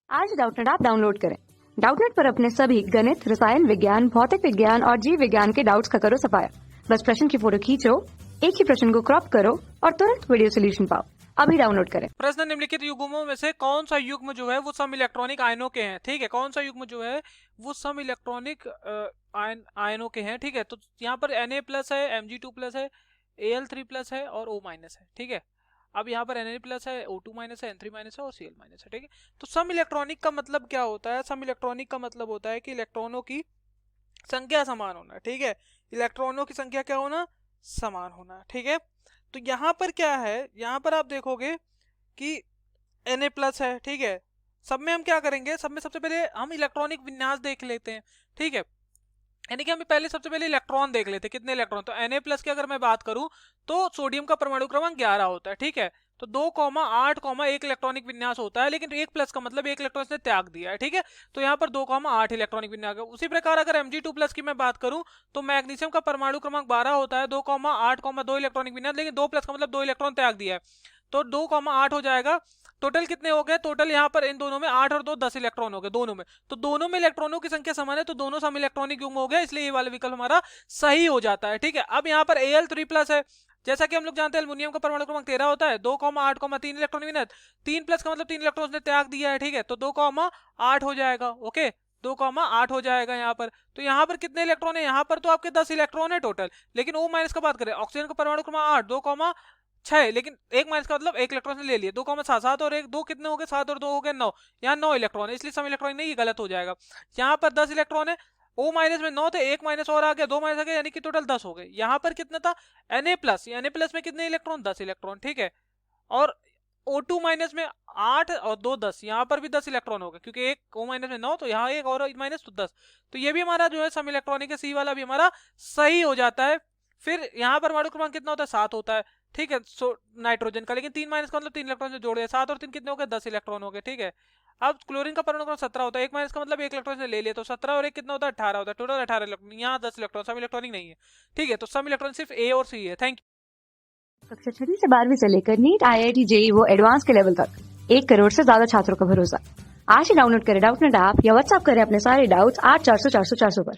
आज Doubtnut app download करें। Doubtnut पर अपने सभी गणित, रसायन विज्ञान, भौतिक विज्ञान और जीव विज्ञान के डाउट्स का करो सफाया। बस प्रश्न की फोटो खींचो, एक ही प्रश्न को क्रॉप करो और तुरंत वीडियो सोल्यूशन पाओ। अभी डाउनलोड करें। प्रश्न निम्नलिखित युग्मों में से कौन सा युग्म जो है वो सम इलेक्ट्रॉनिक आयनों के हैं। ठीक है, कौन सा युग्म जो है वो सम इलेक्ट्रॉनिक आयनों के हैं। ठीक है, तो यहाँ पर Na+ है, Mg2+ है, Al3+ है और O- है। ठीक है, अब यहाँ पर Na+ है, O2- है, N3- है और Cl- है। ठीक है, तो सम इलेक्ट्रॉनिक का मतलब क्या होता है? सम इलेक्ट्रॉनिक का मतलब होता है कि इलेक्ट्रॉनों की संख्या समान होना। ठीक है, इलेक्ट्रॉनों की संख्या क्या होना? समान होना। ठीक है, तो यहाँ पर क्या है, यहाँ पर आप देखोगे कि Na+ है। ठीक है, सब में हम क्या करेंगे, सब में सबसे पहले हम इलेक्ट्रॉनिक विन्यास देख लेते हैं। ठीक है, यानी कि हम पहले सबसे पहले इलेक्ट्रॉन देख लेते हैं, कितने इलेक्ट्रॉन। तो Na+ की अगर मैं बात करूं तो सोडियम का परमाणु क्रमांक 11 होता है। ठीक है, तो 2,8,1 इलेक्ट्रॉनिक विन्यास होता है, लेकिन 1+ का मतलब 1 इलेक्ट्रॉन इसने त्याग दिया है। ठीक है, तो यहाँ पर 2,8 इलेक्ट्रॉनिक विन्यास। उसी प्रकार अगर Mg2+ की मैं बात करूं तो मैग्नीशियम का परमाणु क्रमांक 12 होता है, 2,8,2 इलेक्ट्रॉनिक विन्यास, लेकिन 2+ का मतलब 2 इलेक्ट्रॉन त्याग दिया है, तो 2,8 हो जाएगा। टोटल कितने हो गए? टोटल यहाँ पर इन दोनों में 8 और 2 10 इलेक्ट्रॉन हो गए दोनों में। तो दोनों में इलेक्ट्रॉनों की संख्या समान है, तो दोनों सम इलेक्ट्रॉनिक युग्म हो गए, इसलिए ये वाला विकल्प हमारा सही हो जाता है। ठीक है, अब यहाँ पर Al3+ है। जैसा कि हम लोग जानते हैं एल्युमिनियम का परमाणु क्रमांक 13 होता है, 2,8,3 इलेक्ट्रॉन विन्यास, 3+ का मतलब 3 इलेक्ट्रॉन ने त्याग दिया है। ठीक है, तो 2,8 हो जाएगा। ओके, 2,8 हो जाएगा यहाँ पर। तो यहाँ पर कितने इलेक्ट्रॉन है? यहाँ पर तो आपके 10 इलेक्ट्रॉन है टोटल, लेकिन O- का बात करें, ऑक्सीजन का परमाणु क्रमांक 8, 2,6, लेकिन 1- का मतलब 1 इलेक्ट्रॉन ले लिए, 2,7, 7 और 1 2 कितने हो गए? 7 और 2 हो गए 9, यहाँ 9 इलेक्ट्रॉन है, इसलिए सम इलेक्ट्रॉन नहीं, ये गलत हो जाएगा। यहाँ पर 10 इलेक्ट्रॉन है, O- में 9 थे, 1- और आ गया, 2- आ गया, यानी कि टोटल 10 हो गए। यहाँ पर कितना था? Na+ में कितने इलेक्ट्रॉन? 10 इलेक्ट्रॉन। ठीक है, और O2- में 8 और 2 10, यहाँ पर भी 10 इलेक्ट्रॉन हो गए, क्योंकि एक O- में 9, तो यहाँ एक और माइनस, तो 10। तो ये भी हमारा जो है सम इलेक्ट्रॉनिक है, सी वाला भी हमारा सही हो जाता है। फिर यहाँ पर परमाणु क्रमांक कितना होता है? 7 होता है। ठीक है, नाइट्रोजन का, लेकिन 3- का मतलब 3 इलेक्ट्रॉन से जोड़े, 7 और 3 कितने हो गए? 10 इलेक्ट्रॉन हो गए। ठीक है, अब क्लोरीन का परमाणु क्रमांक 17 होता है, 1- का मतलब 1 इलेक्ट्रॉन से ले लिया, तो 17 और 1 कितना होता है? 18 होता है, टोटल 18 इलेक्ट्रॉन, यहाँ 10 इलेक्ट्रॉन, सम इलेक्ट्रॉनिक नहीं है। ठीक है, तो सम इलेक्ट्रॉन सिर्फ ए और सी है। Thank you. कक्षा 6 से 12वीं से लेकर नीट, IIT, JEE वो एडवांस के लेवल तक 1 करोड़ से ज्यादा छात्रों का भरोसा। आज ही डाउनलोड करें डाउटनेट ऐप या व्हाट्सएप करें अपने सारे डाउट्स 8400 400 400 पर।